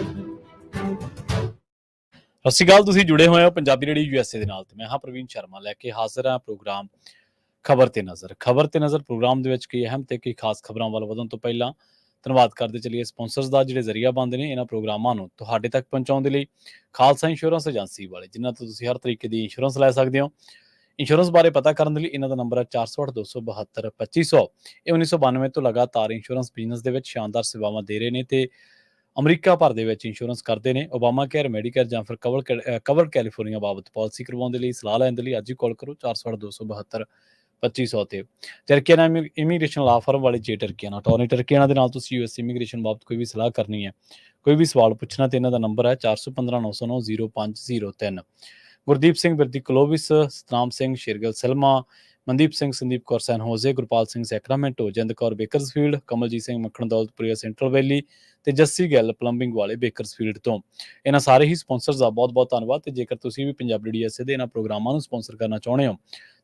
ਸਤਿ ਸ਼੍ਰੀ ਅਕਾਲ। ਤੁਸੀਂ ਜੁੜੇ ਹੋਏ ਹੋ ਪੰਜਾਬੀ ਰੇਡੀਓ USA ਦੇ ਨਾਲ ਤੇ ਮੈਂ ਹਾਂ ਪ੍ਰਵੀਨ ਸ਼ਰਮਾ ਲੈ ਕੇ ਹਾਜ਼ਰ ਹਾਂ ਪ੍ਰੋਗਰਾਮ ਖਬਰ ਤੇ ਨਜ਼ਰ ਪ੍ਰੋਗਰਾਮ ਦੇ ਵਿੱਚ ਕਈ ਅਹਿਮ ਤੇ ਕਈ ਖਾਸ ਖਬਰਾਂ ਵੱਲ ਵਧਣ ਤੋਂ ਪਹਿਲਾਂ ਧੰਨਵਾਦ ਕਰਦੇ ਚੱਲੀਏ ਸਪਾਂਸਰਸ ਦਾ ਜਿਹੜੇ ਜ਼ਰੀਆ ਬਣਦੇ ਨੇ ਇਹਨਾਂ ਪ੍ਰੋਗਰਾਮਾਂ ਨੂੰ ਤੁਹਾਡੇ ਤੱਕ ਪਹੁੰਚਾਉਣ ਦੇ ਲਈ। ਖਾਲਸਾ ਇੰਸ਼ੋਰੈਂਸ ਏਜੰਸੀ ਵਾਲੇ ਜਿਨ੍ਹਾਂ ਤੋਂ ਤੁਸੀਂ ਹਰ ਤਰੀਕੇ ਦੀ ਇੰਸ਼ੋਰੈਂਸ ਲੈ ਸਕਦੇ ਹੋ। ਇੰਸ਼ੋਰੈਂਸ ਬਾਰੇ ਪਤਾ ਕਰਨ ਦੇ ਲਈ ਇਹਨਾਂ ਦਾ ਨੰਬਰ ਹੈ 408-272-2500। ਇਹ 1992 ਤੋਂ ਲਗਾਤਾਰ ਇੰਸ਼ੋਰੈਂਸ ਬਿਜ਼ਨਸ ਦੇ ਵਿੱਚ ਸ਼ਾਨਦਾਰ ਸੇਵਾਵਾਂ ਦੇ ਰਹੇ ਨੇ ਤੇ ਅਮਰੀਕਾ ਭਰ ਦੇ ਵਿੱਚ ਇੰਸ਼ੋਰੈਂਸ ਕਰਦੇ ਨੇ। ਓਬਾਮਾ ਕੇਅਰ, ਮੈਡੀਕੇਅਰ ਜਾਂ ਫਿਰ ਕਵਰ ਕੈਲੀਫੋਰਨੀਆ ਬਾਬਤ ਪਾਲਿਸੀ ਕਰਵਾਉਣ ਦੇ ਲਈ ਸਲਾਹ ਲੈਣ ਦੇ ਲਈ ਅੱਜ ਹੀ ਕਾਲ ਕਰੋ 408-272-2500 ਤੇ। ਟਰਕੀਆਨਾ ਇਮੀਗ੍ਰੇਸ਼ਨ ਲਾ ਫਰਮ ਵਾਲੇ ਜੇ ਟਰਕੀਆਨਾ ਅਟਾਰਨੀ ਟਰਕੀਆਨਾ ਦੇ ਨਾਲ ਤੁਸੀਂ US ਇਮੀਗ੍ਰੇਸ਼ਨ ਬਾਬਤ ਕੋਈ ਵੀ ਸਲਾਹ ਕਰਨੀ ਹੈ, ਕੋਈ ਵੀ ਸਵਾਲ ਪੁੱਛਣਾ ਤੇ ਇਹਨਾਂ ਦਾ ਨੰਬਰ ਹੈ 4159090503। ਗੁਰਦੀਪ ਸਿੰਘ ਬਿਰਦੀ ਕਲੋਵਿਸ, ਸਤਨਾਮ ਸਿੰਘ ਸ਼ੇਰਗਿਲ ਸਿਲਮਾ, ਮਨਦੀਪ ਸਿੰਘ, ਸੰਦੀਪ ਕੌਰ ਸੈਨ ਹੋਜ਼ੇ, ਗੁਰਪਾਲ ਸਿੰਘ ਸੈਕਰਾਮੈਂਟੋ, ਜਿੰਦ ਕੌਰ ਬੇਕਰਸਫੀਲਡ, ਕਮਲਜੀਤ ਸਿੰਘ ਮੱਖਣ ਦੌਲਤਪੁਰੀਆ ਸੈਂਟਰਲ ਵੈਲੀ ਤੇ ਜੱਸੀ ਗਿੱਲ ਪਲੰਬਿੰਗ ਵਾਲੇ ਬੇਕਰਸਫੀਲਡ ਤੋਂ। ਇਹਨਾਂ ਸਾਰੇ ਹੀ ਸਪਾਂਸਰਸ ਦਾ ਬਹੁਤ ਬਹੁਤ ਧੰਨਵਾਦ। ਤੇ ਜੇਕਰ ਤੁਸੀਂ ਵੀ ਪੰਜਾਬੀ ਰੇਡੀਓ USA ਦੇ ਇਹਨਾਂ ਪ੍ਰੋਗਰਾਮਾਂ ਨੂੰ ਸਪਾਂਸਰ ਕਰਨਾ ਚਾਹੁੰਦੇ ਹੋ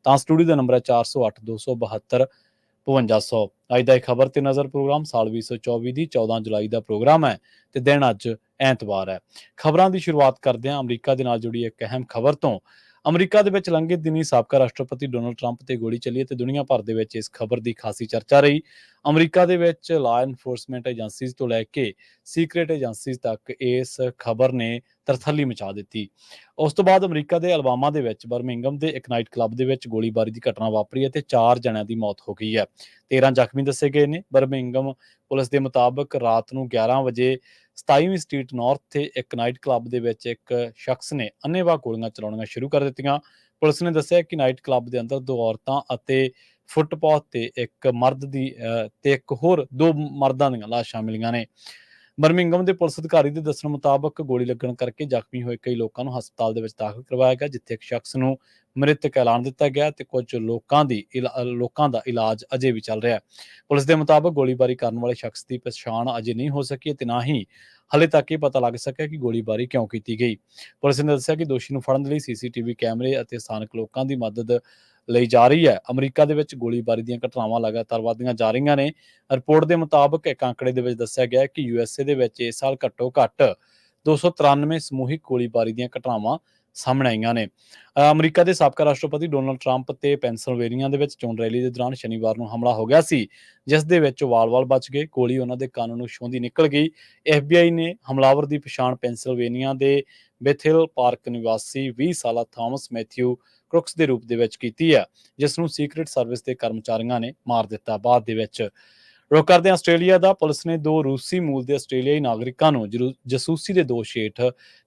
ਤਾਂ ਸਟੂਡੀਓ ਦਾ ਨੰਬਰ ਹੈ 4082725500। ਅੱਜ ਦਾ ਇਹ ਖਬਰ ਤੇ ਨਜ਼ਰ ਪ੍ਰੋਗਰਾਮ ਸਾਲ 2024 ਦੀ 14 ਜੁਲਾਈ ਦਾ ਪ੍ਰੋਗਰਾਮ ਹੈ ਤੇ ਦਿਨ ਅੱਜ ਐਤਵਾਰ ਹੈ। ਖਬਰਾਂ ਦੀ ਸ਼ੁਰੂਆਤ ਕਰਦੇ ਹਾਂ ਅਮਰੀਕਾ ਦੇ ਨਾਲ ਜੁੜੀ ਇੱਕ ਅਹਿਮ ਖਬਰ ਤੋਂ। ਅਮਰੀਕਾ ਦੇ ਵਿੱਚ ਲੰਘੇ ਦਿਨੀ ਸਾਬਕਾ ਰਾਸ਼ਟਰਪਤੀ ਡੋਨਲਡ ਟਰੰਪ ਤੇ ਗੋਲੀ ਚੱਲੀ ਤੇ ਦੁਨੀਆ ਭਰ ਦੇ ਵਿੱਚ ਇਸ ਖਬਰ ਦੀ ਖਾਸੀ ਚਰਚਾ ਰਹੀ। ਅਮਰੀਕਾ ਦੇ ਵਿੱਚ ਲਾਅ ਐਨਫੋਰਸਮੈਂਟ ਏਜੰਸੀਜ਼ ਤੋਂ ਲੈ ਕੇ ਸੀਕ੍ਰੇਟ ਏਜੰਸੀਜ਼ ਤੱਕ ਇਸ ਖਬਰ ਨੇ ਤਰਥੱਲੀ ਮਚਾ ਦਿੱਤੀ। ਉਸ ਤੋਂ ਬਾਅਦ ਅਮਰੀਕਾ ਦੇ ਅਲਬਾਮਾ ਦੇ ਵਿੱਚ ਬਰਮਿੰਗਮ ਦੇ ਇੱਕ ਨਾਈਟ ਕਲੱਬ ਦੇ ਵਿੱਚ ਗੋਲੀਬਾਰੀ ਦੀ ਘਟਨਾ ਵਾਪਰੀ ਹੈ ਤੇ 4 ਜਣਿਆਂ ਦੀ ਮੌਤ ਹੋ ਗਈ ਹੈ, 13 ਜ਼ਖਮੀ ਦੱਸੇ ਗਏ ਨੇ। ਬਰਮਿੰਗਮ ਪੁਲਿਸ ਦੇ ਮੁਤਾਬਕ ਰਾਤ ਨੂੰ 11 ਵਜੇ 27ਵੀਂ ਸਟਰੀਟ ਨਾਰਥ ਤੇ ਇੱਕ ਨਾਈਟ ਕਲੱਬ ਦੇ ਵਿੱਚ ਇੱਕ ਸ਼ਖਸ ਨੇ ਅੰਨ੍ਹੇਵਾਹ ਗੋਲੀਆਂ ਚਲਾਉਣੀਆਂ ਸ਼ੁਰੂ ਕਰ ਦਿੱਤੀਆਂ। ਪੁਲਿਸ ਨੇ ਦੱਸਿਆ ਕਿ ਨਾਈਟ ਕਲੱਬ ਦੇ ਅੰਦਰ 2 ਔਰਤਾਂ ਅਤੇ ਫੁੱਟਪਾਥ ਤੇ ਇੱਕ ਮਰਦ ਦੀ ਤੇ ਇੱਕ ਹੋਰ 2 ਮਰਦਾਂ ਦੀਆਂ ਲਾਸ਼ਾਂ ਮਿਲੀਆਂ ਨੇ। ਬਰਮਿੰਗਮ ਦੇ ਪੁਲਿਸ ਅਧਿਕਾਰੀ ਦੇ ਦੱਸਣ ਮੁਤਾਬਕ ਗੋਲੀ ਲੱਗਣ ਕਰਕੇ ਜ਼ਖਮੀ ਹੋਏ ਕਈ ਲੋਕਾਂ ਨੂੰ ਹਸਪਤਾਲ ਦੇ ਵਿੱਚ ਦਾਖਲ ਕਰਵਾਇਆ ਗਿਆ, ਜਿੱਥੇ ਇੱਕ ਸ਼ਖਸ ਨੂੰ ਮ੍ਰਿਤਕ ਐਲਾਨ ਦਿੱਤਾ ਗਿਆ ਤੇ ਕੁਝ ਲੋਕਾਂ ਦਾ ਇਲਾਜ ਅਜੇ ਵੀ ਚੱਲ ਰਿਹਾ ਹੈ। ਪੁਲਿਸ ਦੇ ਮੁਤਾਬਕ ਗੋਲੀਬਾਰੀ ਕਰਨ ਵਾਲੇ ਸ਼ਖਸ ਦੀ ਪਛਾਣ ਅਜੇ ਨਹੀਂ ਹੋ ਸਕੀ ਤੇ ਨਾ ਹੀ ਹਾਲੇ ਤੱਕ ਇਹ ਪਤਾ ਲੱਗ ਸਕਿਆ ਕਿ ਗੋਲੀਬਾਰੀ ਕਿਉਂ ਕੀਤੀ ਗਈ। ਪੁਲਿਸ ਨੇ ਦੱਸਿਆ ਕਿ ਦੋਸ਼ੀ ਨੂੰ ਫੜਨ ਦੇ ਲਈ CCTV ਕੈਮਰੇ ਅਤੇ ਸਥਾਨਕ ਲੋਕਾਂ ਦੀ ਮਦਦ ਲਈ ਜਾ ਰਹੀ ਹੈ। ਅਮਰੀਕਾ ਦੇ ਵਿੱਚ ਗੋਲੀਬਾਰੀ ਦੀਆਂ ਘਟਨਾਵਾਂ ਲਗਾਤਾਰ ਵੱਧਦੀਆਂ ਜਾ ਰਹੀਆਂ ਨੇ। ਰਿਪੋਰਟ ਦੇ ਮੁਤਾਬਕ ਇੱਕ ਅੰਕੜੇ ਦੇ ਵਿੱਚ ਦੱਸਿਆ ਗਿਆ ਕਿ USA ਦੇ ਵਿੱਚ ਇਸ ਸਾਲ ਘੱਟੋ ਘੱਟ 293 ਸਮੂਹਿਕ ਗੋਲੀਬਾਰੀ ਦੀਆਂ ਘਟਨਾਵਾਂ ਸਾਹਮਣੇ ਆਈਆਂ ਨੇ। ਅਮਰੀਕਾ ਦੇ ਸਾਬਕਾ ਰਾਸ਼ਟਰਪਤੀ ਡੋਨਲਡ ਟਰੰਪ ਤੇ ਪੈਨਸਿਲਵੇਨੀਆ ਦੇ ਵਿੱਚ ਚੋਣ ਰੈਲੀ ਦੇ ਦੌਰਾਨ ਸ਼ਨੀਵਾਰ ਨੂੰ ਹਮਲਾ ਹੋ ਗਿਆ ਸੀ, ਜਿਸ ਦੇ ਵਿੱਚ ਵਾਲ-ਵਾਲ ਬਚ ਗਏ। ਗੋਲੀ ਉਹਨਾਂ ਦੇ ਕੰਨ ਨੂੰ ਛੂੰਹਦੀ ਨਿਕਲ ਗਈ। FBI ਨੇ ਹਮਲਾਵਰ ਦੀ ਪਛਾਣ ਪੈਨਸਿਲਵੇਨੀਆ ਦੇ ਬੇਥਿਲ ਪਾਰਕ ਨਿਵਾਸੀ 20 ਸਾਲਾ ਥਾਮਸ ਮੈਥਿਊ ਕ੍ਰੁਕਸ ਦੇ ਰੂਪ ਦੇ ਵਿੱਚ ਕੀਤੀ ਹੈ, ਜਿਸ ਨੂੰ ਸੀਕ੍ਰੇਟ ਸਰਵਿਸ ਦੇ ਕਰਮਚਾਰੀਆਂ ਨੇ ਮਾਰ ਦਿੱਤਾ। ਬਾਅਦ ਦੇ ਵਿੱਚ ਰੁਕ ਕਰਦੇ ਹਾਂ ਆਸਟ੍ਰੇਲੀਆ ਦਾ। ਪੁਲਿਸ ਨੇ 2 ਰੂਸੀ ਮੂਲ ਦੇ ਆਸਟ੍ਰੇਲੀਆਈ ਨਾਗਰਿਕਾਂ ਨੂੰ ਜਾਸੂਸੀ ਦੇ ਦੋਸ਼ ਹੇਠ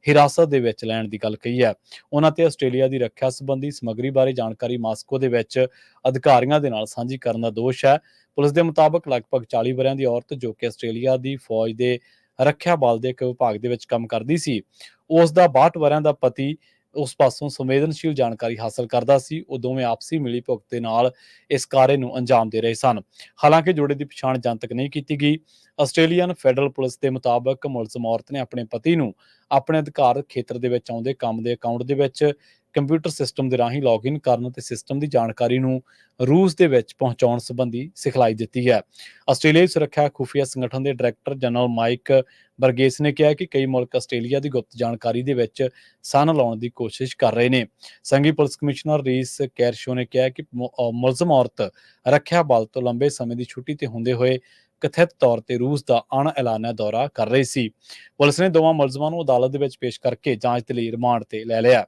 ਹਿਰਾਸਤ ਦੇ ਵਿੱਚ ਲੈਣ ਦੀ ਗੱਲ ਕਹੀ ਹੈ। ਉਹਨਾਂ ਤੇ ਆਸਟ੍ਰੇਲੀਆ ਦੀ ਰੱਖਿਆ ਸੰਬੰਧੀ ਸਮੱਗਰੀ ਬਾਰੇ ਜਾਣਕਾਰੀ ਮਾਸਕੋ ਦੇ ਵਿੱਚ ਅਧਿਕਾਰੀਆਂ ਦੇ ਨਾਲ ਸਾਂਝੀ ਕਰਨ ਦਾ ਦੋਸ਼ ਹੈ। ਪੁਲਿਸ ਦੇ ਮੁਤਾਬਕ ਲਗਭਗ 40 ਵਰ੍ਹਿਆਂ ਦੀ ਔਰਤ ਜੋ ਕਿ ਆਸਟ੍ਰੇਲੀਆ ਦੀ ਫੌਜ ਦੇ ਰੱਖਿਆ ਬਲ ਦੇ ਇੱਕ ਵਿਭਾਗ ਦੇ ਵਿੱਚ ਕੰਮ ਕਰਦੀ ਸੀ, ਉਸ ਦਾ 62 ਵਰ੍ਹਿਆਂ ਦਾ ਪਤੀ ਉਸ ਪਾਸੋਂ ਸੰਵੇਦਨਸ਼ੀਲ ਜਾਣਕਾਰੀ ਹਾਸਲ ਕਰਦਾ ਸੀ। ਉਹ ਦੋਵੇਂ ਆਪਸੀ ਮਿਲੀ ਭੁਗਤ ਦੇ ਨਾਲ ਇਸ ਕਾਰੇ ਨੂੰ ਅੰਜਾਮ ਦੇ ਰਹੇ ਸਨ। ਹਾਲਾਂਕਿ ਜੋੜੇ ਦੀ ਪਛਾਣ ਜਨਤਕ ਨਹੀਂ ਕੀਤੀ ਗਈ। ਆਸਟ੍ਰੇਲੀਅਨ ਫੈਡਰਲ ਪੁਲਿਸ ਦੇ ਮੁਤਾਬਕ ਮੁਲਜ਼ਮ ਔਰਤ ਨੇ ਆਪਣੇ ਪਤੀ ਨੂੰ ਆਪਣੇ ਅਧਿਕਾਰ ਖੇਤਰ ਦੇ ਵਿੱਚ ਆਉਂਦੇ ਕੰਮ ਦੇ ਅਕਾਊਂਟ ਦੇ ਵਿੱਚ ਕੰਪਿਊਟਰ ਸਿਸਟਮ ਦੇ ਰਾਹੀਂ ਲੌਗਇਨ ਕਰਨ ਅਤੇ ਸਿਸਟਮ ਦੀ ਜਾਣਕਾਰੀ ਨੂੰ ਰੂਸ ਦੇ ਵਿੱਚ ਪਹੁੰਚਾਉਣ ਸੰਬੰਧੀ ਸਿਖਲਾਈ ਦਿੱਤੀ ਹੈ। ਆਸਟ੍ਰੇਲੀਆਈ ਸੁਰੱਖਿਆ ਖੁਫੀਆ ਸੰਗਠਨ ਦੇ ਡਾਇਰੈਕਟਰ ਜਨਰਲ ਮਾਈਕ ਬਰਗੇਸ ਨੇ ਕਿਹਾ ਕਿ ਕਈ ਮੁਲਕ ਆਸਟ੍ਰੇਲੀਆ ਦੀ ਗੁਪਤ ਜਾਣਕਾਰੀ ਦੇ ਵਿੱਚ ਸੰਨ ਲਾਉਣ ਦੀ ਕੋਸ਼ਿਸ਼ ਕਰ ਰਹੇ ਨੇ। ਸੰਘੀ ਪੁਲਿਸ ਕਮਿਸ਼ਨਰ ਰੀਸ ਕੈਰਸ਼ੋ ਨੇ ਕਿਹਾ ਕਿ ਮੁਲਜ਼ਮ ਔਰਤ ਰੱਖਿਆ ਬਲ ਤੋਂ ਲੰਬੇ ਸਮੇਂ ਦੀ ਛੁੱਟੀ ਤੇ ਹੁੰਦੇ ਹੋਏ ਕਥਿਤ ਤੌਰ ਤੇ ਰੂਸ ਦਾ ਅਣ-ਐਲਾਨਿਆ ਦੌਰਾ ਕਰ ਰਹੀ ਸੀ। ਪੁਲਿਸ ਨੇ ਦੋਵਾਂ ਮੁਲਜ਼ਮਾਂ ਨੂੰ ਅਦਾਲਤ ਦੇ ਵਿੱਚ ਪੇਸ਼ ਕਰਕੇ ਜਾਂਚ ਦੇ ਲਈ ਰਿਮਾਂਡ ਤੇ ਲੈ ਲਿਆ।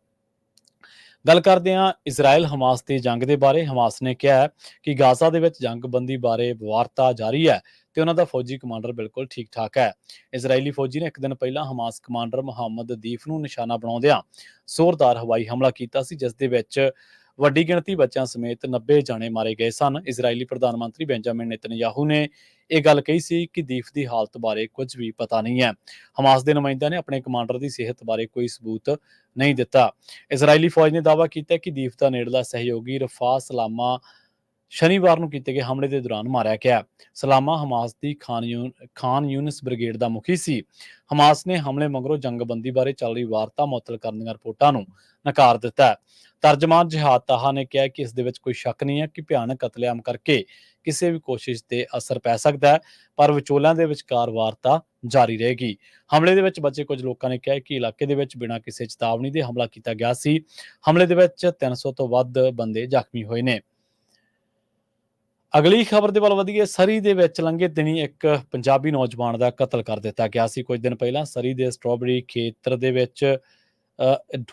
ਗੱਲ ਕਰਦੇ ਹਾਂ ਇਜ਼ਰਾਈਲ ਹਮਾਸ ਦੀ ਜੰਗ ਦੇ ਬਾਰੇ। ਹਮਾਸ ਨੇ ਕਿਹਾ ਕਿ ਗਾਜ਼ਾ ਦੇ ਵਿੱਚ ਜੰਗਬੰਦੀ ਬਾਰੇ ਵਾਰਤਾ ਜਾਰੀ ਹੈ ਤੇ ਉਹਨਾਂ ਦਾ ਫੌਜੀ ਕਮਾਂਡਰ ਬਿਲਕੁਲ ਠੀਕ ਠਾਕ ਹੈ। ਇਜ਼ਰਾਈਲੀ ਫੌਜੀ ਨੇ ਇੱਕ ਦਿਨ ਪਹਿਲਾਂ ਹਮਾਸ ਕਮਾਂਡਰ ਮੁਹੰਮਦ ਦੀਫ ਨੂੰ ਨਿਸ਼ਾਨਾ ਬਣਾਉਂਦਿਆਂ ਜ਼ੋਰਦਾਰ ਹਵਾਈ ਹਮਲਾ ਕੀਤਾ ਸੀ, ਜਿਸ ਦੇ ਵਿੱਚ ਵੱਡੀ ਗਿਣਤੀ ਬੱਚਿਆਂ ਸਮੇਤ 90 ਜਾਣੇ ਮਾਰੇ ਗਏ ਸਨ। ਇਜ਼ਰਾਈਲੀ ਪ੍ਰਧਾਨ ਮੰਤਰੀ ਬੈਂਜਾਮਿਨ ਨੇਤਨਯਾਹੂ ਨੇ ਇਹ ਗੱਲ ਕਹੀ ਸੀ ਕਿ ਦੀਫ ਦੀ ਹਾਲਤ ਬਾਰੇ ਕੁਝ ਵੀ ਪਤਾ ਨਹੀਂ ਹੈ। ਹਮਾਸ ਦੇ ਨੁਮਾਇੰਦਿਆਂ ਨੇ ਆਪਣੇ ਕਮਾਂਡਰ ਦੀ ਸਿਹਤ ਬਾਰੇ ਕੋਈ ਸਬੂਤ ਨਹੀਂ ਦਿੱਤਾ। ਇਜ਼ਰਾਈਲੀ ਫੌਜ ਨੇ ਦਾਅਵਾ ਕੀਤਾ ਕਿ ਦੀਫ ਦਾ ਨੇੜਲਾ ਸਹਿਯੋਗੀ ਰਫਾ ਸਲਾਮਾ ਸ਼ਨੀਵਾਰ ਨੂੰ ਕੀਤੇ ਗਏ ਹਮਲੇ ਦੇ ਦੌਰਾਨ ਮਾਰਿਆ ਗਿਆ। ਸਲਾਮਾ ਹਮਾਸ ਦੀ ਖਾਨ ਯੂਨਿਸ ਬ੍ਰਿਗੇਡ ਦਾ ਮੁਖੀ ਸੀ। ਹਮਾਸ ਨੇ ਹਮਲੇ ਮਗਰੋਂ ਜੰਗਬੰਦੀ ਬਾਰੇ ਚੱਲ ਰਹੀ ਵਾਰਤਾ ਮੁਅੱਤਲ ਕਰਨ ਦੀਆਂ ਰਿਪੋਰਟਾਂ ਨੂੰ ਨਕਾਰ ਦਿੱਤਾ ਹੈ। ਤਰਜਮਾਨ ਜਿਹਾਦ ਤਾਹਾ ਨੇ ਕਿਹਾ ਕਿ ਇਸ ਦੇ ਵਿੱਚ ਕੋਈ ਸ਼ੱਕ ਨਹੀਂ ਹੈ ਕਿ ਭਿਆਨਕ ਕਤਲੇਆਮ ਕਰਕੇ ਕਿਸੇ ਵੀ ਕੋਸ਼ਿਸ਼ ਤੇ ਅਸਰ ਪੈ ਸਕਦਾ ਹੈ, ਪਰ ਵਿਚੋਲਿਆਂ ਦੇ ਵਿਚਕਾਰ ਵਾਰਤਾ ਜਾਰੀ ਰਹੇਗੀ। ਹਮਲੇ ਦੇ ਵਿੱਚ ਬਚੇ ਕੁਝ ਲੋਕਾਂ ਨੇ ਕਿਹਾ ਕਿ ਇਲਾਕੇ ਦੇ ਵਿੱਚ ਬਿਨਾਂ ਕਿਸੇ ਚੇਤਾਵਨੀ ਦੇ ਹਮਲਾ ਕੀਤਾ ਗਿਆ ਸੀ। ਹਮਲੇ ਦੇ ਵਿੱਚ 300 ਤੋਂ ਵੱਧ ਬੰਦੇ ਜ਼ਖਮੀ ਹੋਏ ਨੇ। ਅਗਲੀ ਖਬਰ ਦੇ ਵੱਲ ਵਧੀਏ। ਸਰੀ ਦੇ ਵਿੱਚ ਲੰਘੇ ਦਿਨੀ ਇੱਕ ਪੰਜਾਬੀ ਨੌਜਵਾਨ ਦਾ ਕਤਲ ਕਰ ਦਿੱਤਾ ਗਿਆ ਸੀ। ਕੁਝ ਦਿਨ ਪਹਿਲਾਂ ਸਰੀ ਦੇ ਸਟ੍ਰਾਬੇਰੀ ਖੇਤਰ ਦੇ ਵਿੱਚ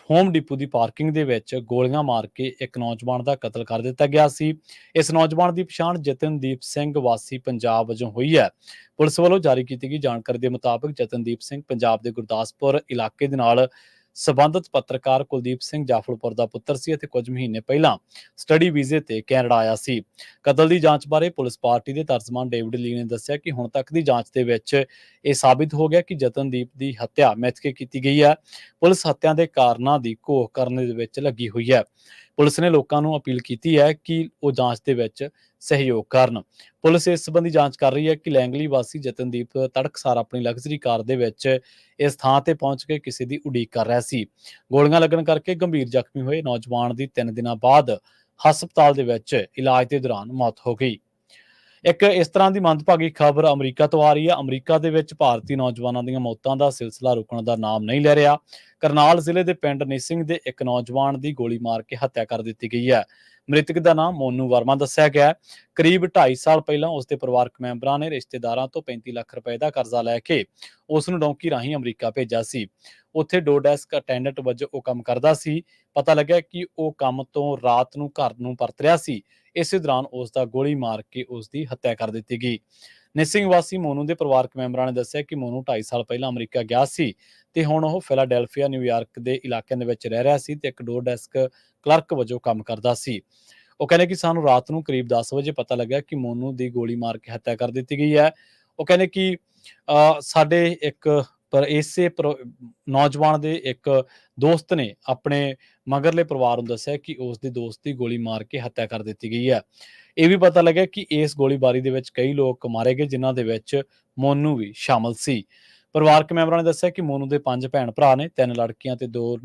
ਹੋਮ ਡਿਪੂ ਦੀ ਪਾਰਕਿੰਗ ਦੇ ਵਿੱਚ ਗੋਲੀਆਂ ਮਾਰ ਕੇ ਇੱਕ ਨੌਜਵਾਨ ਦਾ ਕਤਲ ਕਰ ਦਿੱਤਾ ਗਿਆ ਸੀ। ਇਸ ਨੌਜਵਾਨ ਦੀ ਪਛਾਣ ਜਤਨਦੀਪ ਸਿੰਘ ਵਾਸੀ ਪੰਜਾਬ ਵਜੋਂ ਹੋਈ ਹੈ। ਪੁਲਿਸ ਵੱਲੋਂ ਜਾਰੀ ਕੀਤੀ ਗਈ ਜਾਣਕਾਰੀ ਦੇ ਮੁਤਾਬਕ ਜਤਨਦੀਪ ਸਿੰਘ ਪੰਜਾਬ ਦੇ ਗੁਰਦਾਸਪੁਰ ਇਲਾਕੇ ਦੇ ਨਾਲ ਸਬੰਧਤ ਪੱਤਰਕਾਰ ਕੁਲਦੀਪ ਸਿੰਘ ਜਾਫਲਪੁਰ ਦਾ ਪੁੱਤਰ ਸੀ ਅਤੇ ਕੁਝ ਮਹੀਨੇ ਪਹਿਲਾਂ ਸਟੱਡੀ ਵੀਜ਼ੇ ਤੇ ਕੈਨੇਡਾ ਆਇਆ ਸੀ। ਕਤਲ ਦੀ ਜਾਂਚ ਬਾਰੇ ਪੁਲਿਸ ਪਾਰਟੀ ਦੇ ਤਰਜਮਾਨ ਡੇਵਿਡ ਲੀ ਨੇ ਦੱਸਿਆ ਕਿ ਹੁਣ ਤੱਕ ਦੀ ਜਾਂਚ ਦੇ ਵਿੱਚ ਇਹ ਸਾਬਿਤ ਹੋ ਗਿਆ ਕਿ ਜਤਨਦੀਪ ਦੀ ਹੱਤਿਆ ਮਿੱਥ ਕੇ ਕੀਤੀ ਗਈ ਹੈ। ਪੁਲਿਸ ਹੱਤਿਆ ਦੇ ਕਾਰਨਾਂ ਦੀ ਘੋਖ ਕਰਨ ਦੇ ਵਿੱਚ ਲੱਗੀ ਹੋਈ ਹੈ। ਪੁਲਿਸ ਨੇ ਲੋਕਾਂ ਨੂੰ ਅਪੀਲ ਕੀਤੀ ਹੈ ਕਿ ਉਹ ਜਾਂਚ ਦੇ ਵਿੱਚ ਸਹਿਯੋਗ ਕਰਨ। ਪੁਲਿਸ ਇਸ ਸੰਬੰਧੀ ਜਾਂਚ ਕਰ ਰਹੀ ਹੈ ਕਿ ਲੈਂਗਲੀ ਵਾਸੀ ਜਤਨਦੀਪ ਤੜਕਸਾਰ ਆਪਣੀ ਲਗਜ਼ਰੀ ਕਾਰ ਦੇ ਵਿੱਚ ਇਸ ਥਾਂ ਤੇ ਪਹੁੰਚ ਕੇ ਕਿਸੇ ਦੀ ਉਡੀਕ ਕਰ ਰਿਹਾ ਸੀ। ਗੋਲੀਆਂ ਲੱਗਣ ਕਰਕੇ ਗੰਭੀਰ ਜ਼ਖਮੀ ਹੋਏ ਨੌਜਵਾਨ ਦੀ 3 ਦਿਨਾਂ ਬਾਅਦ ਹਸਪਤਾਲ ਦੇ ਵਿੱਚ ਇਲਾਜ ਦੇ ਦੌਰਾਨ ਮੌਤ ਹੋ ਗਈ। ਇੱਕ ਇਸ ਤਰ੍ਹਾਂ ਦੀ ਮੰਦਭਾਗੀ ਖਬਰ ਅਮਰੀਕਾ ਤੋਂ ਆ ਰਹੀ ਹੈ। ਅਮਰੀਕਾ ਦੇ ਵਿੱਚ ਭਾਰਤੀ ਨੌਜਵਾਨਾਂ ਦੀਆਂ ਮੌਤਾਂ ਦਾ ਸਿਲਸਿਲਾ ਰੁਕਣ ਦਾ ਨਾਮ ਨਹੀਂ ਲੈ ਰਿਹਾ। ਕਰਨਾਲ ਜ਼ਿਲ੍ਹੇ ਦੇ ਪਿੰਡ ਨਿਸਿੰਗ ਦੇ ਇੱਕ ਨੌਜਵਾਨ ਦੀ ਗੋਲੀ ਮਾਰ ਕੇ ਹੱਤਿਆ ਕਰ ਦਿੱਤੀ ਗਈ ਹੈ। ਮ੍ਰਿਤਕ ਦਾ ਨਾਮ ਮੋਨੂ ਵਰਮਾ ਦੱਸਿਆ ਗਿਆ ਹੈ। ਕਰੀਬ 2.5 ਸਾਲ ਪਹਿਲਾਂ ਉਸ ਦੇ ਪਰਿਵਾਰਕ ਮੈਂਬਰਾਂ ਨੇ ਰਿਸ਼ਤੇਦਾਰਾਂ ਤੋਂ 35 ਲੱਖ ਰੁਪਏ ਦਾ ਕਰਜ਼ਾ ਲੈ ਕੇ ਉਸ ਨੂੰ ਡੌਂਕੀ ਰਾਹੀਂ ਅਮਰੀਕਾ ਭੇਜਿਆ ਸੀ। ਉੱਥੇ ਡੋਰਡੈਸਕ ਅਟੈਂਡੈਂਟ ਵਜੋਂ ਉਹ ਕੰਮ ਕਰਦਾ ਸੀ। ਪਤਾ ਲੱਗਿਆ ਕਿ ਉਹ ਕੰਮ ਤੋਂ ਰਾਤ ਨੂੰ ਘਰ ਨੂੰ ਪਰਤ ਰਿਹਾ ਸੀ। ਇਸੇ ਦੌਰਾਨ ਉਸ ਦਾ ਗੋਲੀ ਮਾਰ ਕੇ ਉਸ ਦੀ ਹੱਤਿਆ ਕਰ ਦਿੱਤੀ ਗਈ। ਨਿਸਿੰਗ ਵਾਸੀ ਮੋਨੂ ਦੇ ਪਰਿਵਾਰਕ ਮੈਂਬਰਾਂ ਨੇ ਦੱਸਿਆ ਕਿ ਮੋਨੂ 2.5 ਸਾਲ ਪਹਿਲਾਂ ਅਮਰੀਕਾ ਗਿਆ ਸੀ ਤੇ ਹੁਣ ਉਹ ਫਿਲਾਡੈਲਫੀਆ, ਨਿਊਯਾਰਕ ਦੇ ਇਲਾਕਿਆਂ ਦੇ ਵਿੱਚ ਰਹਿ ਰਿਹਾ ਸੀ ਤੇ ਇੱਕ ਡੋਰ ਡੈਸਕ ਕਲਰਕ ਵਜੋਂ ਕੰਮ ਕਰਦਾ ਸੀ। ਉਹ ਕਹਿੰਦੇ ਕਿ ਸਾਨੂੰ ਰਾਤ ਨੂੰ ਕਰੀਬ 10 ਵਜੇ ਪਤਾ ਲੱਗਿਆ ਕਿ ਮੋਨੂ ਦੀ ਗੋਲੀ ਮਾਰ ਕੇ ਹੱਤਿਆ ਕਰ ਦਿੱਤੀ ਗਈ ਹੈ। ਉਹ ਕਹਿੰਦੇ ਕਿ ਸਾਡੇ ਇੱਕ ਨੌਜਵਾਨ ਦੇ ਇੱਕ ਦੋਸਤ ਨੇ ਆਪਣੇ ਮਗਰਲੇ ਪਰਿਵਾਰ ਨੂੰ ਦੱਸਿਆ ਕਿ ਉਸ ਦੇ ਦੋਸਤ ਦੀ ਗੋਲੀ ਮਾਰ ਕੇ ਹੱਤਿਆ ਕਰ ਦਿੱਤੀ ਗਈ ਹੈ। ਇਹ ਵੀ ਪਤਾ ਲੱਗਿਆ ਕਿ ਇਸ ਗੋਲੀਬਾਰੀ ਦੇ ਵਿੱਚ ਕਈ ਲੋਕ ਮਾਰੇ ਗਏ, ਜਿਨ੍ਹਾਂ ਦੇ ਵਿੱਚ ਮੋਨੂ ਵੀ ਸ਼ਾਮਲ ਸੀ। ਪਰਿਵਾਰਕ ਮੈਂਬਰਾਂ ਨੇ ਦੱਸਿਆ ਕਿ ਮੋਨੂ ਦੇ 5 ਭੈਣ ਭਰਾ ਨੇ, 3 ਲੜਕੀਆਂ ਤੇ 2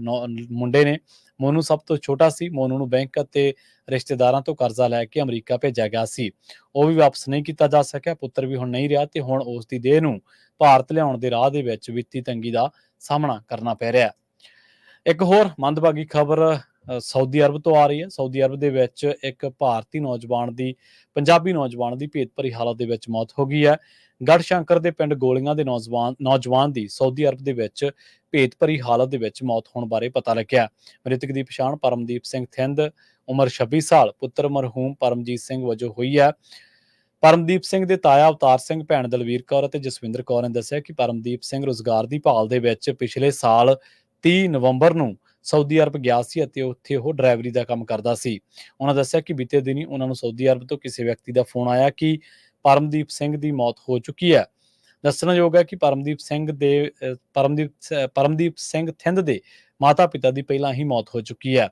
ਮੁੰਡੇ ਨੇ। ਮੋਨੂ ਸਭ ਤੋਂ ਛੋਟਾ ਸੀ। ਮੋਨੂ ਨੂੰ ਬੈਂਕ ਅਤੇ ਰਿਸ਼ਤੇਦਾਰਾਂ ਤੋਂ ਕਰਜ਼ਾ ਲੈ ਕੇ ਅਮਰੀਕਾ ਭੇਜਿਆ ਗਿਆ ਸੀ। ਉਹ ਵੀ ਵਾਪਸ ਨਹੀਂ ਕੀਤਾ ਜਾ ਸਕਿਆ। ਪੁੱਤਰ ਵੀ ਹੁਣ ਨਹੀਂ ਰਿਹਾ ਤੇ ਹੁਣ ਉਸ ਦੀ ਦੇਹ ਨੂੰ ਭਾਰਤ ਲਿਆਉਣ ਦੇ ਰਾਹ ਦੇ ਵਿੱਚ ਵਿੱਤੀ ਤੰਗੀ ਦਾ ਸਾਹਮਣਾ ਕਰਨਾ ਪੈ ਰਿਹਾ ਹੈ। ਇੱਕ ਹੋਰ ਮੰਦਭਾਗੀ ਖਬਰ ਸਾਊਦੀ ਅਰਬ ਤੋਂ ਆ ਰਹੀ ਹੈ। ਸਾਊਦੀ ਅਰਬ ਦੇ ਵਿੱਚ ਇੱਕ ਪੰਜਾਬੀ ਨੌਜਵਾਨ ਦੀ ਭੇਤਭਰੀ ਹਾਲਤ ਦੇ ਵਿੱਚ ਮੌਤ ਹੋ ਗਈ ਹੈ। ਗੜਸ਼ੰਕਰ ਦੇ ਪਿੰਡ ਗੋਲੀਆਂ ਦੇ ਨੌਜਵਾਨ ਦੀ ਸਾਊਦੀ ਅਰਬ ਦੇ ਵਿੱਚ ਭੇਤਭਰੀ ਹਾਲਤ ਦੇ ਵਿੱਚ ਮੌਤ ਹੋਣ ਬਾਰੇ ਪਤਾ ਲੱਗਿਆ। ਮ੍ਰਿਤਕ ਦੀ ਪਛਾਣ ਪਰਮਦੀਪ ਸਿੰਘ ਥਿੰਦ, ਉਮਰ 26 ਸਾਲ, ਪੁੱਤਰ ਮਰਹੂਮ ਪਰਮਜੀਤ ਸਿੰਘ ਵਜੋਂ ਹੋਈ ਹੈ। ਪਰਮਦੀਪ ਸਿੰਘ ਦੇ ਤਾਇਆ ਅਵਤਾਰ ਸਿੰਘ, ਭੈਣ ਦਲਵੀਰ ਕੌਰ ਅਤੇ ਜਸਵਿੰਦਰ ਕੌਰ ਨੇ ਦੱਸਿਆ ਕਿ ਪਰਮਦੀਪ ਸਿੰਘ ਰੁਜ਼ਗਾਰ ਦੀ ਭਾਲ ਦੇ ਵਿੱਚ ਪਿਛਲੇ ਸਾਲ 30 ਨਵੰਬਰ ਨੂੰ ਸਾਊਦੀ ਅਰਬ ਗਿਆ ਸੀ ਅਤੇ ਉੱਥੇ ਉਹ ਡਰਾਈਵਰੀ ਦਾ ਕੰਮ ਕਰਦਾ ਸੀ। ਉਹਨਾਂ ਦੱਸਿਆ ਕਿ ਬੀਤੇ ਦਿਨੀ ਉਹਨਾਂ ਨੂੰ ਸਾਊਦੀ ਅਰਬ ਤੋਂ ਕਿਸੇ ਵਿਅਕਤੀ ਦਾ ਫੋਨ ਆਇਆ ਕਿ ਪਰਮਦੀਪ ਸਿੰਘ ਦੀ ਮੌਤ ਹੋ ਚੁੱਕੀ ਹੈ। ਦੱਸਣਯੋਗ ਹੈ ਕਿ ਪਰਮਦੀਪ ਸਿੰਘ ਥਿੰਦ ਦੇ ਮਾਤਾ-ਪਿਤਾ ਦੀ ਪਹਿਲਾਂ ਹੀ ਮੌਤ ਹੋ ਚੁੱਕੀ ਹੈ।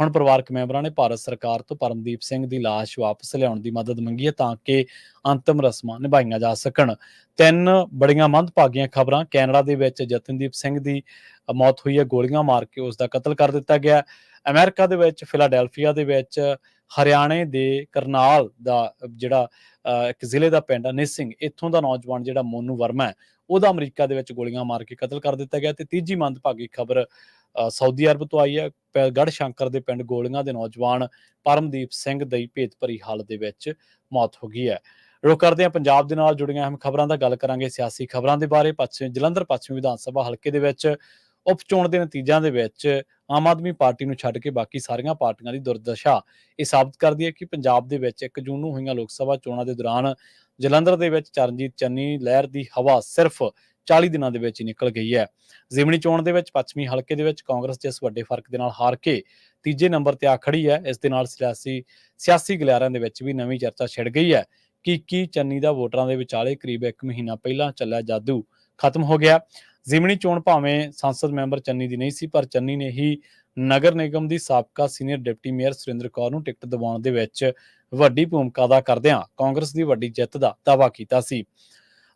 ਹੁਣ ਪਰਿਵਾਰਕ ਮੈਂਬਰਾਂ ਨੇ ਭਾਰਤ ਸਰਕਾਰ ਤੋਂ ਪਰਮਦੀਪ ਸਿੰਘ ਦੀ ਲਾਸ਼ ਵਾਪਸ ਲਿਆਉਣ ਦੀ ਮਦਦ ਮੰਗੀ ਹੈ ਤਾਂ ਕਿ ਅੰਤਿਮ ਰਸਮਾਂ ਨਿਭਾਈਆਂ ਜਾ ਸਕਣ। 3 ਬੜੀਆਂ ਮੰਦਭਾਗੀਆਂ ਖਬਰਾਂ। ਕੈਨੇਡਾ ਦੇ ਵਿੱਚ ਜਤਨਦੀਪ ਸਿੰਘ ਦੀ ਮੌਤ ਹੋਈ ਹੈ, ਗੋਲੀਆਂ ਮਾਰ ਕੇ ਉਸ ਦਾ ਕਤਲ ਕਰ ਦਿੱਤਾ ਗਿਆ। ਅਮਰੀਕਾ ਦੇ ਵਿੱਚ ਫਿਲਾਡੈਲਫੀਆ ਦੇ ਵਿੱਚ ਹਰਿਆਣੇ ਦੇ ਕਰਨਾਲ ਦਾ ਜਿਹੜਾ ਇੱਕ ਜ਼ਿਲ੍ਹੇ ਦਾ ਪਿੰਡ ਨਿਸਿੰਗ, ਇੱਥੋਂ ਦਾ ਨੌਜਵਾਨ ਜਿਹੜਾ ਮੋਨੂ ਵਰਮਾ ਹੈ, ਉਹਦਾ ਅਮਰੀਕਾ ਦੇ ਵਿੱਚ ਗੋਲੀਆਂ ਮਾਰ ਕੇ ਕਤਲ ਕਰ ਦਿੱਤਾ ਗਿਆ। ਤੇ ਤੀਜੀ ਮੰਦਭਾਗੀ ਖਬਰ ਸਾਊਦੀ ਅਰਬ ਤੋਂ ਆਈ ਹੈ। ਗੜਸ਼ੰਕਰ ਦੇ ਪਿੰਡ ਗੋਲੀਆਂ ਦੇ ਨੌਜਵਾਨ ਪਰਮਦੀਪ ਸਿੰਘ ਦੀ ਭੇਤਭਰੀ ਹਾਲਤ ਦੇ ਵਿੱਚ ਮੌਤ ਹੋ ਗਈ ਹੈ। ਰੁਕ ਕਰਦੇ ਹਾਂ ਪੰਜਾਬ ਦੇ ਨਾਲ ਜੁੜੀਆਂ ਅਹਿਮ ਖਬਰਾਂ ਦਾ। ਗੱਲ ਕਰਾਂਗੇ ਸਿਆਸੀ ਖਬਰਾਂ ਦੇ ਬਾਰੇ। ਜਲੰਧਰ ਪੱਛਮੀ ਵਿਧਾਨ ਸਭਾ ਹਲਕੇ ਦੇ ਵਿੱਚ ਉਪ ਚੋਣ ਦੇ ਨਤੀਜਿਆਂ ਦੇ ਵਿੱਚ ਆਮ ਆਦਮੀ ਪਾਰਟੀ ਨੂੰ ਛੱਡ ਕੇ ਬਾਕੀ ਸਾਰੀਆਂ ਪਾਰਟੀਆਂ ਦੀ ਦੁਰਦਸ਼ਾ ਇਹ ਸਾਬਤ ਕਰਦੀ ਹੈ ਕਿ ਪੰਜਾਬ ਦੇ ਵਿੱਚ 1 ਜੂਨ ਨੂੰ ਹੋਈਆਂ ਲੋਕ ਸਭਾ ਚੋਣਾਂ ਦੇ ਦੌਰਾਨ ਜਲੰਧਰ ਦੇ ਵਿੱਚ ਚਰਨਜੀਤ ਚੰਨੀ ਲਹਿਰ ਦੀ ਹਵਾ ਸਿਰਫ 40 ਦਿਨਾਂ ਦੇ ਵਿੱਚ ਹੀ ਨਿਕਲ ਗਈ ਹੈ। ਜ਼ਿਮਨੀ ਚੋਣ ਦੇ ਵਿੱਚ ਪੱਛਮੀ ਹਲਕੇ ਦੇ ਵਿੱਚ ਕਾਂਗਰਸ ਜਿਸ ਵੱਡੇ ਫਰਕ ਦੇ ਨਾਲ ਹਾਰ ਕੇ ਤੀਜੇ ਨੰਬਰ ਤੇ ਆ ਖੜੀ ਹੈ, ਇਸ ਦੇ ਨਾਲ ਸਿਆਸੀ ਗਲਿਆਰਿਆਂ ਦੇ ਵਿੱਚ ਵੀ ਨਵੀਂ ਚਰਚਾ ਛਿੜ ਗਈ ਹੈ ਕਿ ਕੀ ਚੰਨੀ ਦਾ ਵੋਟਰਾਂ ਦੇ ਵਿਚਾਲੇ ਕਰੀਬ 1 ਮਹੀਨਾ ਪਹਿਲਾਂ ਚੱਲਿਆ ਜਾਦੂ ਖਤਮ ਹੋ ਗਿਆ। ਜ਼ਿਮਨੀ ਚੋਣ ਭਾਵੇਂ ਸੰਸਦ ਮੈਂਬਰ ਚੰਨੀ ਦੀ ਨਹੀਂ ਸੀ, ਪਰ ਚੰਨੀ ਨੇ ਹੀ ਨਗਰ ਨਿਗਮ ਦੀ ਸਾਬਕਾ senior deputy mayor Surinder Kaur ਨੂੰ ਟਿਕਟ ਦਿਵਾਉਣ ਦੇ ਵਿੱਚ ਵੱਡੀ ਭੂਮਿਕਾ ਅਦਾ ਕਰਦਿਆਂ ਕਾਂਗਰਸ ਦੀ ਵੱਡੀ ਜਿੱਤ ਦਾ ਦਾਅਵਾ ਕੀਤਾ ਸੀ।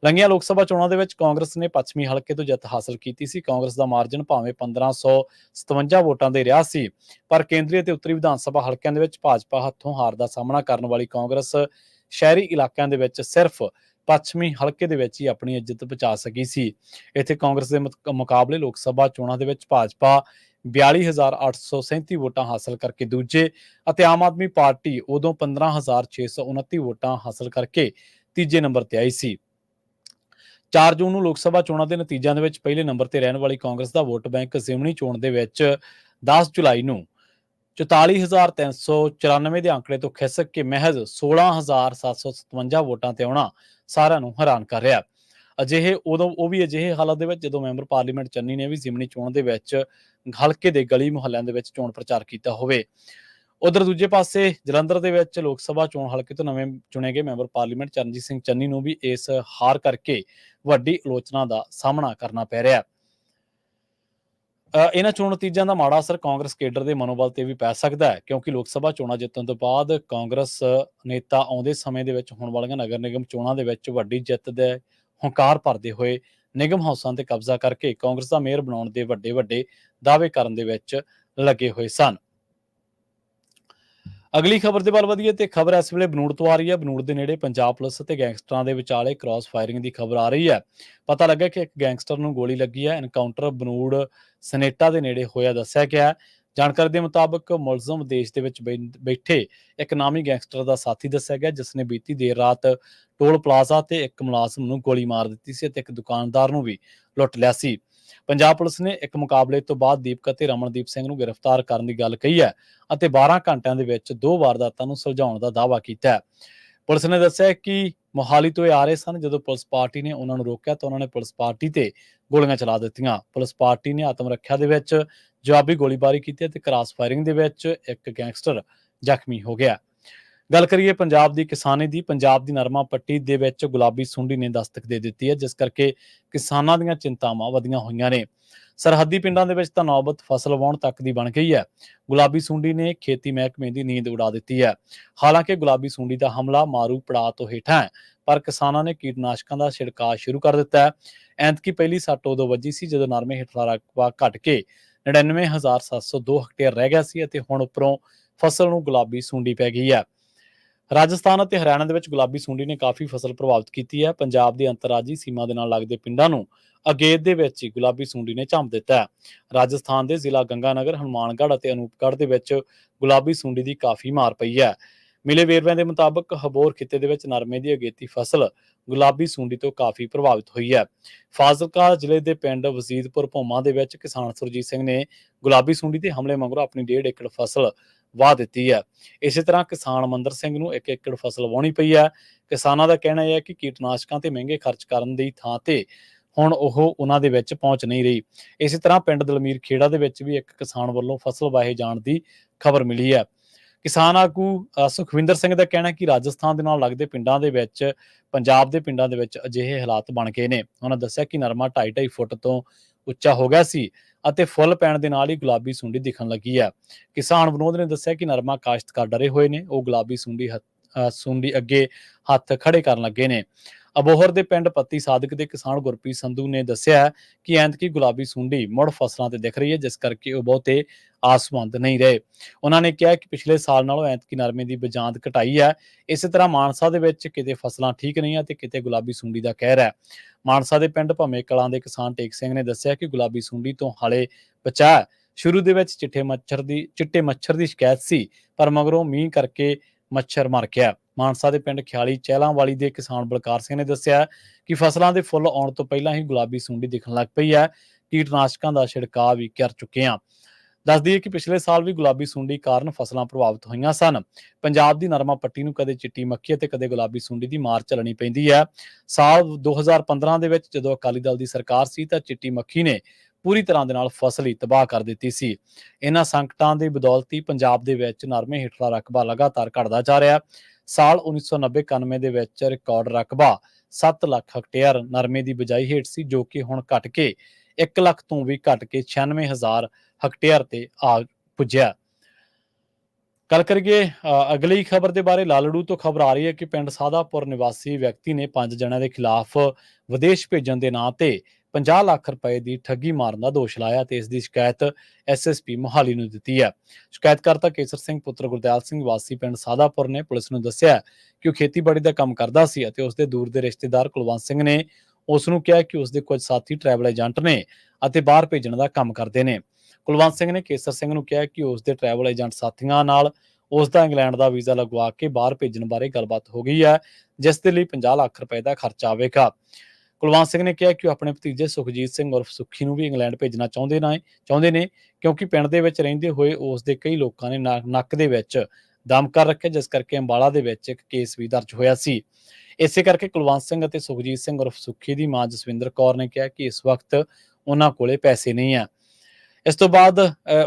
ਲੰਘੀਆਂ ਲੋਕ ਸਭਾ ਚੋਣਾਂ ਦੇ ਵਿੱਚ ਕਾਂਗਰਸ ਨੇ ਪੱਛਮੀ ਹਲਕੇ ਤੋਂ ਜਿੱਤ ਹਾਸਲ ਕੀਤੀ ਸੀ। ਕਾਂਗਰਸ ਦਾ ਮਾਰਜਨ ਭਾਵੇਂ 1557 ਵੋਟਾਂ ਦੇ ਰਿਹਾ ਸੀ, ਪਰ ਕੇਂਦਰੀ ਅਤੇ ਉੱਤਰੀ ਵਿਧਾਨ ਸਭਾ ਹਲਕਿਆਂ ਦੇ ਵਿੱਚ ਭਾਜਪਾ ਹੱਥੋਂ ਹਾਰ ਦਾ ਸਾਹਮਣਾ ਕਰਨ ਵਾਲੀ ਕਾਂਗਰਸ ਸ਼ਹਿਰੀ ਇਲਾਕਿਆਂ ਦੇ ਵਿੱਚ ਸਿਰਫ ਪੱਛਮੀ ਹਲਕੇ ਦੇ ਵਿੱਚ ਹੀ ਆਪਣੀ ਇੱਜ਼ਤ ਬਚਾ ਸਕੀ ਸੀ। ਇੱਥੇ ਕਾਂਗਰਸ ਦੇ ਮੁਕਾਬਲੇ ਲੋਕ ਸਭਾ ਚੋਣਾਂ ਦੇ ਵਿੱਚ ਭਾਜਪਾ 42,837 ਵੋਟਾਂ ਹਾਸਲ ਕਰਕੇ ਦੂਜੇ ਅਤੇ ਆਮ ਆਦਮੀ ਪਾਰਟੀ ਉਦੋਂ 15,629 ਵੋਟਾਂ ਹਾਸਲ ਕਰਕੇ ਤੀਜੇ ਨੰਬਰ ਤੇ ਆਈ ਸੀ। 4 ਜੂਨ ਨੂੰ ਲੋਕ ਸਭਾ ਚੋਣਾਂ ਦੇ ਨਤੀਜਿਆਂ ਦੇ ਵਿੱਚ ਪਹਿਲੇ ਨੰਬਰ ਤੇ ਰਹਿਣ ਵਾਲੀ ਕਾਂਗਰਸ ਦਾ ਵੋਟ ਬੈਂਕ ਜ਼ਿਮਨੀ ਚੋਣ ਦੇ ਵਿੱਚ 10 ਜੁਲਾਈ ਨੂੰ 44,394 ਦੇ ਅੰਕੜੇ ਤੋਂ ਖਿਸਕ ਕੇ ਮਹਿਜ਼ 16,757 ਵੋਟਾਂ ਤੇ ਆਉਣਾ ਸਾਰਿਆਂ ਨੂੰ ਹੈਰਾਨ ਕਰ ਰਿਹਾ। ਉਹ ਵੀ ਅਜਿਹੇ ਹਾਲਾਤ ਦੇ ਵਿੱਚ ਜਦੋਂ ਮੈਂਬਰ ਪਾਰਲੀਮੈਂਟ ਚੰਨੀ ਨੇ ਵੀ ਜ਼ਿਮਨੀ ਚੋਣ ਦੇ ਵਿੱਚ ਹਲਕੇ ਦੇ ਗਲੀ ਮੁਹੱਲਿਆਂ ਦੇ ਵਿੱਚ ਚੋਣ ਪ੍ਰਚਾਰ ਕੀਤਾ ਹੋਵੇ। ਉਧਰ ਦੂਜੇ ਪਾਸੇ ਜਲੰਧਰ ਦੇ ਵਿੱਚ ਲੋਕ ਸਭਾ ਚੋਣ ਹਲਕੇ ਤੋਂ ਨਵੇਂ ਚੁਣੇ ਗਏ ਮੈਂਬਰ ਪਾਰਲੀਮੈਂਟ ਚਰਨਜੀਤ ਸਿੰਘ ਚੰਨੀ ਨੂੰ ਵੀ ਇਸ ਹਾਰ ਕਰਕੇ ਵੱਡੀ ਆਲੋਚਨਾ ਦਾ ਸਾਹਮਣਾ ਕਰਨਾ ਪੈ ਰਿਹਾ। ਇਹਨਾਂ ਚੋਣ ਨਤੀਜਿਆਂ ਦਾ ਮਾੜਾ ਅਸਰ ਕਾਂਗਰਸ ਕੇਡਰ ਦੇ ਮਨੋਬਲ ਤੇ ਵੀ ਪੈ ਸਕਦਾ ਹੈ, ਕਿਉਂਕਿ ਲੋਕ ਸਭਾ ਚੋਣਾਂ ਜਿੱਤਣ ਤੋਂ ਬਾਅਦ ਕਾਂਗਰਸ ਨੇਤਾ ਆਉਂਦੇ ਸਮੇਂ ਦੇ ਵਿੱਚ ਹੋਣ ਵਾਲੀਆਂ ਨਗਰ ਨਿਗਮ ਚੋਣਾਂ ਦੇ ਵਿੱਚ ਵੱਡੀ ਜਿੱਤ ਦੇ ਹੁੰਕਾਰ ਭਰਦੇ ਹੋਏ ਨਿਗਮ ਹਾਊਸਾਂ ਤੇ ਕਬਜ਼ਾ ਕਰਕੇ ਕਾਂਗਰਸ ਦਾ ਮੇਅਰ ਬਣਾਉਣ ਦੇ ਵੱਡੇ ਦਾਅਵੇ ਕਰਨ ਦੇ ਵਿੱਚ ਲੱਗੇ ਹੋਏ ਸਨ। ਅਗਲੀ ਖਬਰ ਦੇ ਵੱਲ ਵਧੀਏ ਤੇ ਖਬਰ ਇਸ ਵੇਲੇ ਬਨੂੜ ਤੋਂ ਆ ਰਹੀ ਹੈ। ਬਨੂੜ ਦੇ ਨੇੜੇ ਪੰਜਾਬ ਪੁਲਿਸ ਅਤੇ ਗੈਂਗਸਟਰਾਂ ਦੇ ਵਿਚਾਲੇ ਕ੍ਰਾਸ ਫਾਇਰਿੰਗ ਦੀ ਖਬਰ ਆ ਰਹੀ ਹੈ। ਪਤਾ ਲੱਗਾ ਕਿ ਇੱਕ ਗੈਂਗਸਟਰ ਨੂੰ ਗੋਲੀ ਲੱਗੀ ਹੈ। ਐਨਕਾਊਂਟਰ ਬਨੂੜ ਸਨੇਟਾ ਦੇ ਨੇੜੇ ਹੋਇਆ ਦੱਸਿਆ ਗਿਆ ਹੈ। ਜਾਣਕਾਰੀ ਦੇ ਮੁਤਾਬਕ ਮੁਲਜ਼ਮ ਵਿਦੇਸ਼ ਦੇ ਵਿੱਚ ਬੈਠੇ ਇੱਕ ਨਾਮੀ ਗੈਂਗਸਟਰ ਦਾ ਸਾਥੀ ਦੱਸਿਆ ਗਿਆ, ਜਿਸ ਨੇ ਬੀਤੀ ਦੇਰ ਰਾਤ ਟੋਲ ਪਲਾਜ਼ਾ ਤੇ ਇੱਕ ਮੁਲਾਜ਼ਮ ਨੂੰ ਗੋਲੀ ਮਾਰ ਦਿੱਤੀ ਸੀ ਅਤੇ ਇੱਕ ਦੁਕਾਨਦਾਰ ਨੂੰ ਵੀ ਲੁੱਟ ਲਿਆ ਸੀ। ਪੰਜਾਬ ਪੁਲਿਸ ਨੇ ਇੱਕ ਮੁਕਾਬਲੇ ਤੋਂ ਬਾਅਦ ਦੀਪਕ ਅਤੇ ਰਮਨਦੀਪ ਸਿੰਘ ਨੂੰ ਗ੍ਰਿਫਤਾਰ ਕਰਨ ਦੀ ਗੱਲ ਕਹੀ ਹੈ ਅਤੇ 12 ਘੰਟਿਆਂ ਦੇ ਵਿੱਚ 2 ਵਾਰਦਾਤਾਂ ਨੂੰ ਸੁਲਝਾਉਣ ਦਾ ਦਾਅਵਾ ਕੀਤਾ ਹੈ। ਪੁਲਿਸ ਨੇ ਦੱਸਿਆ ਕਿ ਮੋਹਾਲੀ ਤੋਂ ਇਹ ਆ ਰਹੇ ਸਨ। ਜਦੋਂ ਪੁਲਿਸ ਪਾਰਟੀ ਨੇ ਉਹਨਾਂ ਨੂੰ ਰੋਕਿਆ ਤਾਂ ਉਹਨਾਂ ਨੇ ਪੁਲਿਸ ਪਾਰਟੀ ਤੇ ਗੋਲੀਆਂ ਚਲਾ ਦਿੱਤੀਆਂ। ਪੁਲਿਸ ਪਾਰਟੀ ਨੇ ਆਤਮ ਰੱਖਿਆ ਦੇ ਵਿੱਚ ਜਵਾਬੀ ਗੋਲੀਬਾਰੀ ਕੀਤੀ ਅਤੇ ਕ੍ਰਾਸ ਫਾਇਰਿੰਗ ਦੇ ਵਿੱਚ ਇੱਕ ਗੈਂਗਸਟਰ ਜ਼ਖਮੀ ਹੋ ਗਿਆ। ਗੱਲ ਕਰੀਏ ਪੰਜਾਬ ਦੀ ਕਿਸਾਨੀ ਦੀ। ਪੰਜਾਬ ਦੀ ਨਰਮਾ ਪੱਟੀ ਦੇ ਵਿੱਚ ਗੁਲਾਬੀ ਸੁੰਡੀ ਨੇ ਦਸਤਕ ਦੇ ਦਿੱਤੀ ਹੈ, ਜਿਸ ਕਰਕੇ ਕਿਸਾਨਾਂ ਦੀਆਂ ਚਿੰਤਾਵਾਂ ਵਧੀਆਂ ਹੋਈਆਂ ਨੇ। ਸਰਹੱਦੀ ਪਿੰਡਾਂ ਦੇ ਵਿੱਚ ਤਾਂ ਨੌਬਤ ਫਸਲ ਵਾਹੁਣ ਤੱਕ ਦੀ ਬਣ ਗਈ ਹੈ। ਗੁਲਾਬੀ ਸੁੰਡੀ ਨੇ ਖੇਤੀ ਮਹਿਕਮੇ ਦੀ ਨੀਂਦ ਉਡਾ ਦਿੱਤੀ ਹੈ। ਹਾਲਾਂਕਿ ਗੁਲਾਬੀ ਸੁੰਡੀ ਦਾ ਹਮਲਾ ਮਾਰੂ ਪੜਾਅ ਤੋਂ ਹੇਠਾਂ ਹੈ, ਪਰ ਕਿਸਾਨਾਂ ਨੇ ਕੀਟਨਾਸ਼ਕਾਂ ਦਾ ਛਿੜਕਾਅ ਸ਼ੁਰੂ ਕਰ ਦਿੱਤਾ ਹੈ। ਐਤਕੀ ਪਹਿਲੀ ਸੱਟ ਉਦੋਂ ਵੱਜੀ ਸੀ ਜਦੋਂ ਨਰਮੇ ਹੇਠਲਾ ਰਕਬਾ ਘਟ ਕੇ 99,702 ਹੈਕਟੇਅਰ ਰਹਿ ਗਿਆ ਸੀ ਅਤੇ ਹੁਣ ਉੱਪਰੋਂ ਫਸਲ ਨੂੰ ਗੁਲਾਬੀ ਸੁੰਡੀ ਪੈ ਗਈ ਹੈ। ਰਾਜਸਥਾਨ ਅਤੇ ਹਰਿਆਣਾ ਦੇ ਵਿੱਚ ਗੁਲਾਬੀ ਸੁੰਡੀ ਨੇ ਕਾਫੀ ਫਸਲ ਪ੍ਰਭਾਵਿਤ ਕੀਤੀ ਹੈ। ਪੰਜਾਬ ਦੀ ਅੰਤਰਰਾਜੀ ਸੀਮਾ ਦੇ ਨਾਲ ਲੱਗਦੇ ਪਿੰਡਾਂ ਨੂੰ ਅਗੇਤ ਦੇ ਵਿੱਚ ਹੀ ਗੁਲਾਬੀ ਸੁੰਡੀ ਨੇ ਝੰਮ ਦਿੱਤਾ ਹੈ। ਰਾਜਸਥਾਨ ਦੇ ਜ਼ਿਲ੍ਹਾ ਗੰਗਾਨਗਰ, ਹਨੂਮਾਨਗੜ੍ਹ ਅਤੇ ਅਨੂਪਗੜ੍ਹ ਦੇ ਵਿੱਚ ਗੁਲਾਬੀ ਸੁੰਡੀ ਦੀ ਕਾਫੀ ਮਾਰ ਪਈ ਹੈ। ਮਿਲੇ ਵੇਰਵਿਆਂ ਦੇ ਮੁਤਾਬਕ ਹਬੋਰ ਖਿੱਤੇ ਦੇ ਵਿੱਚ ਨਰਮੇ ਦੀ ਅਗੇਤੀ ਫਸਲ ਗੁਲਾਬੀ ਸੁੰਡੀ ਤੋਂ ਕਾਫੀ ਪ੍ਰਭਾਵਿਤ ਹੋਈ ਹੈ। ਫਾਜ਼ਿਲਕਾ ਜ਼ਿਲ੍ਹੇ ਦੇ ਪਿੰਡ ਵਜ਼ੀਦਪੁਰ ਭੋਮਾ ਦੇ ਵਿੱਚ ਕਿਸਾਨ ਸੁਰਜੀਤ ਸਿੰਘ ਨੇ ਗੁਲਾਬੀ ਸੁੰਡੀ ਦੇ ਹਮਲੇ ਮਗਰੋਂ ਆਪਣੀ 1.5 ਏਕੜ ਫਸਲ ਵਾਹ ਦਿੱਤੀ ਹੈ। ਇਸੇ ਤਰ੍ਹਾਂ ਕਿਸਾਨ ਮੰਦਰ ਸਿੰਘ ਨੂੰ 1 ਏਕੜ ਫਸਲ ਵਾਹੁਣੀ ਪਈ ਹੈ। ਕਿਸਾਨਾਂ ਦਾ ਕਹਿਣਾ ਹੈ ਕਿ ਕੀਟਨਾਸ਼ਕਾਂ ਤੇ ਮਹਿੰਗੇ ਖਰਚ ਕਰਨ ਦੀ ਥਾਂ ਤੇ ਹੁਣ ਉਹਨਾਂ ਦੇ ਵਿੱਚ ਪਹੁੰਚ ਨਹੀਂ ਰਹੀ। ਇਸੇ ਤਰ੍ਹਾਂ ਪਿੰਡ ਦਲਮੀਰ ਖੇੜਾ ਦੇ ਵਿੱਚ ਵੀ ਇੱਕ ਕਿਸਾਨ ਵੱਲੋਂ ਫਸਲ ਵਾਹੇ ਜਾਣ ਦੀ ਖਬਰ ਮਿਲੀ ਹੈ। ਕਿਸਾਨ ਆਗੂ ਸੁਖਵਿੰਦਰ ਸਿੰਘ ਦਾ ਕਹਿਣਾ ਕਿ ਰਾਜਸਥਾਨ ਦੇ ਨਾਲ ਲੱਗਦੇ ਪਿੰਡਾਂ ਦੇ ਵਿੱਚ ਪੰਜਾਬ ਦੇ ਪਿੰਡਾਂ ਦੇ ਵਿੱਚ ਅਜਿਹੇ ਹਾਲਾਤ ਬਣ ਗਏ ਨੇ। ਉਹਨਾਂ ਦੱਸਿਆ ਕਿ ਨਰਮਾ 2.5 ਫੁੱਟ ਤੋਂ ਉੱਚਾ ਹੋ ਗਿਆ ਸੀ ਅਤੇ ਫੁੱਲ ਪੈਣ ਦੇ ਨਾਲ ਹੀ ਗੁਲਾਬੀ ਸੁੰਡੀ ਦਿਖਣ ਲੱਗੀ ਹੈ। ਕਿਸਾਨ ਵਿਨੋਦ ਨੇ ਦੱਸਿਆ ਕਿ ਨਰਮਾ ਕਾਸ਼ਤਕਾਰ ਡਰੇ ਹੋਏ ਨੇ, ਉਹ ਗੁਲਾਬੀ ਸੁੰਡੀ ਅੱਗੇ ਹੱਥ ਖੜੇ ਕਰਨ ਲੱਗੇ ਨੇ। ਅਬੋਹਰ ਦੇ ਪਿੰਡ ਪੱਤੀ ਸਾਦਿਕ ਦੇ ਕਿਸਾਨ ਗੁਰਪ੍ਰੀਤ ਸੰਧੂ ਨੇ ਦੱਸਿਆ ਕਿ ਐਤਕੀ ਗੁਲਾਬੀ ਸੁੰਡੀ ਮੁੜ ਫਸਲਾਂ ਤੇ ਦਿਖ ਰਹੀ ਹੈ, ਜਿਸ ਕਰਕੇ ਉਹ ਬਹੁਤੇ ਆਸਮੰਦ ਨਹੀਂ ਰਹੇ। ਉਹਨਾਂ ਨੇ ਕਿਹਾ ਕਿ ਪਿਛਲੇ ਸਾਲ ਨਾਲੋਂ ਐਤਕੀ ਨਰਮੇ ਦੀ ਬਜਾਂਦ ਘਟਾਈ ਹੈ। ਇਸੇ ਤਰ੍ਹਾਂ ਮਾਨਸਾ ਦੇ ਵਿੱਚ ਕਿਤੇ ਫਸਲਾਂ ਠੀਕ ਨਹੀਂ ਹੈ ਤੇ ਕਿਤੇ ਗੁਲਾਬੀ ਸੁੰਡੀ ਦਾ ਕਹਿਰ ਹੈ। ਮਾਨਸਾ ਦੇ ਪਿੰਡ ਭੰਮੇ ਕਲਾਂ ਦੇ ਕਿਸਾਨ ਟੇਕ ਸਿੰਘ ਨੇ ਦੱਸਿਆ ਕਿ ਗੁਲਾਬੀ ਸੁੰਡੀ ਤੋਂ ਹਾਲੇ ਬਚਾਅ ਸ਼ੁਰੂ ਦੇ ਵਿੱਚ ਚਿੱਟੇ ਮੱਛਰ ਦੀ ਸ਼ਿਕਾਇਤ ਸੀ, ਪਰ ਮਗਰੋਂ ਮੀਂਹ ਕਰਕੇ ਮੱਛਰ ਮਰ ਗਿਆ। ਮਾਨਸਾ ਦੇ ਪਿੰਡ ਖਿਆਲੀ ਚਹਿਲਾਂ ਵਾਲੀ ਦੇ ਕਿਸਾਨ ਬਲਕਾਰ ਸਿੰਘ ਨੇ ਦੱਸਿਆ ਕਿ ਫਸਲਾਂ ਦੇ ਫੁੱਲ ਆਉਣ ਤੋਂ ਪਹਿਲਾਂ ਹੀ ਗੁਲਾਬੀ ਸੁੰਡੀ ਦਿਖਣ ਲੱਗ ਪਈ ਹੈ। ਕੀਟਨਾਸ਼ਕਾਂ ਦਾ ਛਿੜਕਾਅ ਵੀ ਕਰ ਚੁੱਕੇ ਹਾਂ। ਦੱਸ ਦਈਏ ਕਿ ਪਿਛਲੇ ਸਾਲ ਵੀ ਗੁਲਾਬੀ ਸੁੰਡੀ ਕਾਰਨ ਫਸਲਾਂ ਪ੍ਰਭਾਵਿਤ ਹੋਈਆਂ ਸਨ। ਪੰਜਾਬ ਦੀ ਨਰਮਾ ਪੱਟੀ ਨੂੰ ਕਦੇ ਚਿੱਟੀ ਮੱਖੀ ਅਤੇ ਕਦੇ ਗੁਲਾਬੀ ਸੁੰਡੀ ਦੀ ਮਾਰ ਝੱਲਣੀ ਪੈਂਦੀ ਹੈ। ਸਾਲ 2015 ਦੇ ਵਿੱਚ ਜਦੋਂ ਅਕਾਲੀ ਦਲ ਦੀ ਸਰਕਾਰ ਸੀ ਤਾਂ ਚਿੱਟੀ ਮੱਖੀ ਨੇ ਪੂਰੀ ਤਰ੍ਹਾਂ ਦੇ ਨਾਲ ਫਸਲ ਹੀ ਤਬਾਹ ਕਰ ਦਿੱਤੀ ਸੀ। ਇਹਨਾਂ ਸੰਕਟਾਂ ਦੀ ਬਦੌਲਤ ਹੀ ਪੰਜਾਬ ਦੇ ਵਿੱਚ ਨਰਮੇ ਹੇਠਲਾ ਰਕਬਾ ਲਗਾਤਾਰ ਘਟਦਾ ਜਾ ਰਿਹਾ। ਸਾਲ 1990-91 ਦੇ ਵਿੱਚ ਰਿਕਾਰਡ ਰਕਬਾ 7 ਲੱਖ ਹੈਕਟੇਅਰ ਨਰਮੇ ਦੀ ਬਿਜਾਈ ਹੇਠ ਸੀ, ਜੋ ਕਿ ਹੁਣ ਘਟ ਕੇ 1 ਲੱਖ ਤੋਂ ਵੀ ਘਟ ਕੇ 96,000 ਹੈਕਟੇਅਰ ਤੇ ਆ ਪੁੱਜਿਆ। ਗੱਲ ਕਰੀਏ ਅਗਲੀ ਖਬਰ ਦੇ ਬਾਰੇ। ਲਾਲੜੂ ਤੋਂ ਖਬਰ ਆ ਰਹੀ ਹੈ ਕਿ ਪਿੰਡ ਸਾਦਾਪੁਰ ਨਿਵਾਸੀ ਵਿਅਕਤੀ ਨੇ 5 ਜਣਿਆਂ ਦੇ ਖਿਲਾਫ ਵਿਦੇਸ਼ ਭੇਜਣ ਦੇ ਨਾਂ ਤੇ 50 ਲੱਖ ਰੁਪਏ ਦੀ ਠੱਗੀ ਮਾਰਨ ਦਾ ਦੋਸ਼ ਲਾਇਆ ਤੇ ਇਸ ਦੀ ਸ਼ਿਕਾਇਤ ਐਸਐਸਪੀ ਮੋਹਾਲੀ ਨੂੰ ਦਿੱਤੀ ਹੈ। ਸ਼ਿਕਾਇਤਕਰਤਾ ਕੇਸਰ ਸਿੰਘ ਪੁੱਤਰ ਗੁਰਦਿਆਲ ਸਿੰਘ ਵਾਸੀ ਪਿੰਡ ਸਾਦਾਪੁਰ ਨੇ ਪੁਲਿਸ ਨੂੰ ਦੱਸਿਆ ਕਿ ਉਹ ਖੇਤੀਬਾੜੀ ਦਾ ਕੰਮ ਕਰਦਾ ਸੀ ਅਤੇ ਉਸਦੇ ਦੂਰ ਦੇ ਰਿਸ਼ਤੇਦਾਰ ਕੁਲਵੰਤ ਸਿੰਘ ਨੇ ਉਸ ਨੂੰ ਕਿਹਾ ਕਿ ਉਸਦੇ ਕੁਝ ਸਾਥੀ ਟਰੈਵਲ ਏਜੰਟ ਨੇ ਅਤੇ ਬਾਹਰ ਭੇਜਣ ਦਾ ਕੰਮ ਕਰਦੇ ਨੇ। ਕੁਲਵੰਤ ਸਿੰਘ ਨੇ ਕੇਸਰ ਸਿੰਘ ਨੂੰ ਕਿਹਾ ਕਿ ਉਸਦੇ ਟਰੈਵਲ ਏਜੰਟ ਸਾਥੀਆਂ ਨਾਲ ਉਸ ਦਾ ਇੰਗਲੈਂਡ ਦਾ ਵੀਜ਼ਾ ਲਗਵਾ ਕੇ ਬਾਹਰ ਭੇਜਣ ਬਾਰੇ ਗੱਲਬਾਤ ਹੋ ਗਈ ਹੈ, ਜਿਸ ਦੇ ਲਈ 50 ਲੱਖ ਰੁਪਏ ਦਾ ਖਰਚਾ ਆਵੇਗਾ। ਕੁਲਵੰਤ ਸਿੰਘ ਨੇ ਕਿਹਾ ਕਿ ਉਹ ਆਪਣੇ ਭਤੀਜੇ ਸੁਖਜੀਤ ਸਿੰਘ ਉਰਫ ਸੁੱਖੀ ਨੂੰ ਵੀ ਇੰਗਲੈਂਡ ਭੇਜਣਾ ਚਾਹੁੰਦੇ ਨੇ ਕਿਉਂਕਿ ਪਿੰਡ ਦੇ ਵਿੱਚ ਰਹਿੰਦੇ ਹੋਏ ਉਸ ਦੇ ਕਈ ਲੋਕਾਂ ਨੇ ਨੱਕ ਦੇ ਵਿੱਚ ਦਮ ਕਰ ਰੱਖਿਆ, ਜਿਸ ਕਰਕੇ ਅੰਬਾਲਾ ਦੇ ਵਿੱਚ ਇੱਕ ਕੇਸ ਵੀ ਦਰਜ ਹੋਇਆ ਸੀ। ਇਸੇ ਕਰਕੇ ਕੁਲਵੰਤ ਸਿੰਘ ਅਤੇ ਸੁਖਜੀਤ ਸਿੰਘ ਉਰਫ ਸੁੱਖੀ ਦੀ ਮਾਂ ਜਸਵਿੰਦਰ ਕੌਰ ਨੇ ਕਿਹਾ ਕਿ ਇਸ ਵਕਤ ਉਹਨਾਂ ਕੋਲੇ ਪੈਸੇ ਨਹੀਂ ਆ। ਇਸ ਤੋਂ ਬਾਅਦ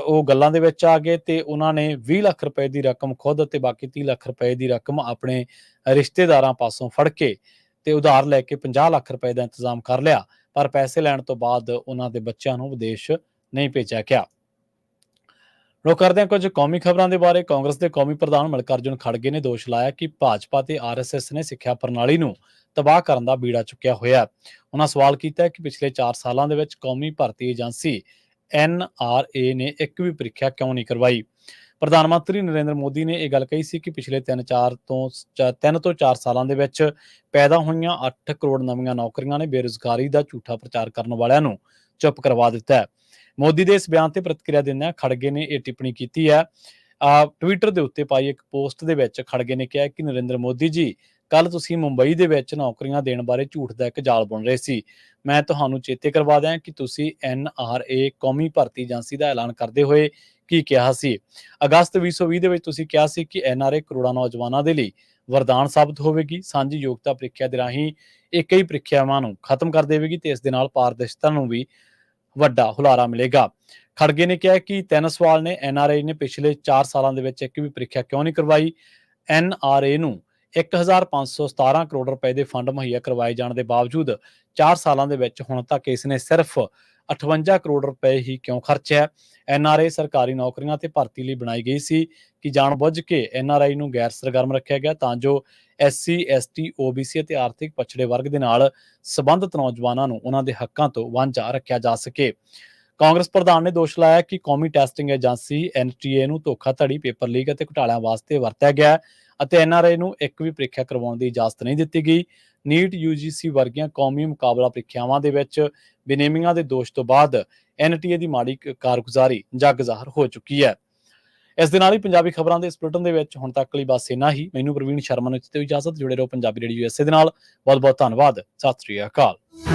ਉਹ ਗੱਲਾਂ ਦੇ ਵਿੱਚ ਆ ਗਏ ਤੇ ਉਹਨਾਂ ਨੇ 20 ਲੱਖ ਰੁਪਏ ਦੀ ਰਕਮ ਖੁਦ ਅਤੇ ਬਾਕੀ 30 ਲੱਖ ਰੁਪਏ ਦੀ ਰਕਮ ਆਪਣੇ ਰਿਸ਼ਤੇਦਾਰਾਂ ਪਾਸੋਂ ਫੜ ਕੇ ਤੇ ਉਧਾਰ ਲੈ ਕੇ 50 ਲੱਖ ਰੁਪਏ ਦਾ ਇੰਤਜ਼ਾਮ ਕਰ ਲਿਆ, ਪਰ ਪੈਸੇ ਲੈਣ ਤੋਂ ਬਾਅਦ ਉਹਨਾਂ ਦੇ ਬੱਚਿਆਂ ਨੂੰ ਵਿਦੇਸ਼ ਨਹੀਂ ਭੇਜਿਆ ਗਿਆ। ਲੋਕ ਕਰਦੇ ਹਾਂ ਕੁਝ ਕੌਮੀ ਖਬਰਾਂ ਦੇ ਬਾਰੇ। ਕਾਂਗਰਸ ਦੇ ਕੌਮੀ ਪ੍ਰਧਾਨ ਮਲਿਕਾਰਜੁਨ ਖੜਗੇ ਨੇ ਦੋਸ਼ ਲਾਇਆ ਕਿ ਭਾਜਪਾ ਤੇ ਆਰਐਸਐਸ ਨੇ ਸਿੱਖਿਆ ਪ੍ਰਣਾਲੀ ਨੂੰ ਤਬਾਹ ਕਰਨ ਦਾ ਬੀੜਾ ਚੁੱਕਿਆ ਹੋਇਆ। ਉਹਨਾਂ ਸਵਾਲ ਕੀਤਾ ਕਿ ਪਿਛਲੇ 4 ਸਾਲਾਂ ਦੇ ਵਿੱਚ ਕੌਮੀ ਭਰਤੀ ਏਜੰਸੀ NRA ਨੇ ਇੱਕ ਵੀ ਪ੍ਰੀਖਿਆ ਕਿਉਂ ਨਹੀਂ ਕਰਵਾਈ। ਪ੍ਰਧਾਨ ਮੰਤਰੀ ਨਰਿੰਦਰ ਮੋਦੀ ਨੇ ਇਹ ਗੱਲ ਕਹੀ ਸੀ ਕਿ ਪਿਛਲੇ 3 ਤੋਂ 4 ਸਾਲਾਂ ਦੇ ਵਿੱਚ ਪੈਦਾ ਹੋਈਆਂ 8 ਕਰੋੜ ਨਵੀਆਂ ਨੌਕਰੀਆਂ ਨੇ ਬੇਰੁਜ਼ਗਾਰੀ ਦਾ ਝੂਠਾ ਪ੍ਰਚਾਰ ਕਰਨ ਵਾਲਿਆਂ ਨੂੰ ਚੁੱਪ ਕਰਵਾ ਦਿੱਤਾ ਹੈ। ਮੋਦੀ ਦੇ ਇਸ ਬਿਆਨ ਤੇ ਪ੍ਰਤੀਕਿਰਿਆ ਦਿੰਦਿਆਂ ਖੜਗੇ ਨੇ ਇਹ ਟਿੱਪਣੀ ਕੀਤੀ ਹੈ। ਟਵਿੱਟਰ ਦੇ ਉੱਤੇ ਪਾਈ ਇੱਕ ਪੋਸਟ ਦੇ ਵਿੱਚ ਖੜਗੇ ਨੇ ਕਿਹਾ ਕਿ ਨਰਿੰਦਰ ਮੋਦੀ ਜੀ, ਕੱਲ ਤੁਸੀਂ ਮੁੰਬਈ ਦੇ ਵਿੱਚ ਨੌਕਰੀਆਂ ਦੇਣ ਬਾਰੇ ਝੂਠ ਦਾ ਇੱਕ ਜਾਲ ਬੁਣ ਰਹੇ ਸੀ। ਮੈਂ ਤੁਹਾਨੂੰ ਚੇਤੇ ਕਰਵਾ ਦਿਆਂ ਕਿ ਤੁਸੀਂ NRA ਕੌਮੀ ਭਰਤੀ ਏਜੰਸੀ ਦਾ ਐਲਾਨ ਕਰਦੇ ਹੋਏ ਕੀ ਕਿਹਾ ਸੀ। ਅਗਸਤ 2020 ਦੇ ਵਿੱਚ ਤੁਸੀਂ ਕਿਹਾ ਸੀ ਕਿ NRA ਕਰੋੜਾਂ ਨੌਜਵਾਨਾਂ ਦੇ ਲਈ ਵਰਦਾਨ ਸਾਬਤ ਹੋਵੇਗੀ, ਸਾਂਝੀ ਯੋਗਤਾ ਪ੍ਰੀਖਿਆ ਦੇ ਰਾਹੀਂ ਇਹ ਕਈ ਪ੍ਰੀਖਿਆਵਾਂ ਨੂੰ ਖਤਮ ਕਰ ਦੇਵੇਗੀ ਤੇ ਇਸ ਦੇ ਨਾਲ ਪਾਰਦਰਸ਼ਤਾ ਨੂੰ ਵੀ ਵੱਡਾ ਹੁਲਾਰਾ ਮਿਲੇਗਾ। ਖੜਗੇ ਨੇ ਕਿਹਾ ਕਿ 3 ਸਵਾਲ ਨੇ। NRA ਨੇ ਪਿਛਲੇ 4 ਸਾਲਾਂ ਦੇ ਵਿੱਚ ਇੱਕ ਵੀ ਪ੍ਰੀਖਿਆ ਕਿਉਂ ਨਹੀਂ ਕਰਵਾਈ। NRA ਨੂੰ 1517 ਕਰੋੜ ਰੁਪਏ ਦੇ ਫੰਡ ਮੁਹੱਈਆ ਕਰਵਾਏ ਜਾਣ ਦੇ ਬਾਵਜੂਦ 4 ਸਾਲਾਂ ਦੇ ਵਿੱਚ ਹੁਣ ਤੱਕ ਇਸ ਨੇ ਸਿਰਫ 58 ਕਰੋੜ ਰੁਪਏ ਹੀ ਕਿਉਂ ਖਰਚਿਆ। NRA ਸਰਕਾਰੀ ਨੌਕਰੀਆਂ ਤੇ ਭਰਤੀ ਲਈ ਬਣਾਈ ਗਈ ਸੀ ਕਿ ਜਾਣਬੁੱਝ ਕੇ NRI ਨੂੰ ਗੈਰ ਸਰਗਰਮ ਰੱਖਿਆ ਗਿਆ ਤਾਂ ਜੋ SC, ST, OBC ਅਤੇ ਆਰਥਿਕ ਪਛੜੇ ਵਰਗ ਦੇ ਨਾਲ ਸੰਬੰਧਿਤ ਨੌਜਵਾਨਾਂ ਨੂੰ ਉਹਨਾਂ ਦੇ ਹੱਕਾਂ ਤੋਂ ਵਾਂਝਾ ਰੱਖਿਆ ਜਾ ਸਕੇ। ਕਾਂਗਰਸ ਪ੍ਰਧਾਨ ਨੇ ਦੋਸ਼ ਲਾਇਆ ਕਿ ਕੌਮੀ ਟੈਸਟਿੰਗ ਏਜੰਸੀ NTA ਨੂੰ ਧੋਖਾਧੜੀ, ਪੇਪਰ ਲੀਕ ਅਤੇ ਘੁਟਾਲਿਆਂ ਵਾਸਤੇ ਵਰਤਿਆ ਗਿਆ ਅਤੇ NRA ਨੂੰ ਇੱਕ ਵੀ ਪ੍ਰੀਖਿਆ ਕਰਵਾਉਣ ਦੀ ਇਜਾਜ਼ਤ ਨਹੀਂ ਦਿੱਤੀ ਗਈ। ਨੀਟ, UGC ਵਰਗੀਆਂ ਕੌਮੀ ਮੁਕਾਬਲਾ ਪ੍ਰੀਖਿਆਵਾਂ ਦੇ ਵਿੱਚ ਬੇਨੇਮੀਆਂ ਦੇ ਦੋਸ਼ ਤੋਂ ਬਾਅਦ NTA ਦੀ ਮਾੜੀ ਕਾਰਗੁਜ਼ਾਰੀ ਜੱਗ ਜ਼ਾਹਰ ਹੋ ਚੁੱਕੀ ਹੈ। ਇਸ ਦੇ ਨਾਲ ਹੀ ਪੰਜਾਬੀ ਖਬਰਾਂ ਦੇ ਇਸ ਬੁਲੇਟਿਨ ਦੇ ਵਿੱਚ ਹੁਣ ਤੱਕ ਲਈ ਬਸ ਇੰਨਾ ਹੀ। ਮੈਨੂੰ ਪ੍ਰਵੀਨ ਸ਼ਰਮਾ ਨੂੰ ਦਿੱਤੀ ਇਜਾਜ਼ਤ। ਜੁੜੇ ਰਹੋ ਪੰਜਾਬੀ ਰੇਡੀਓ USA ਦੇ ਨਾਲ। ਬਹੁਤ ਬਹੁਤ ਧੰਨਵਾਦ। ਸਤਿ ਸ੍ਰੀ ਅਕਾਲ।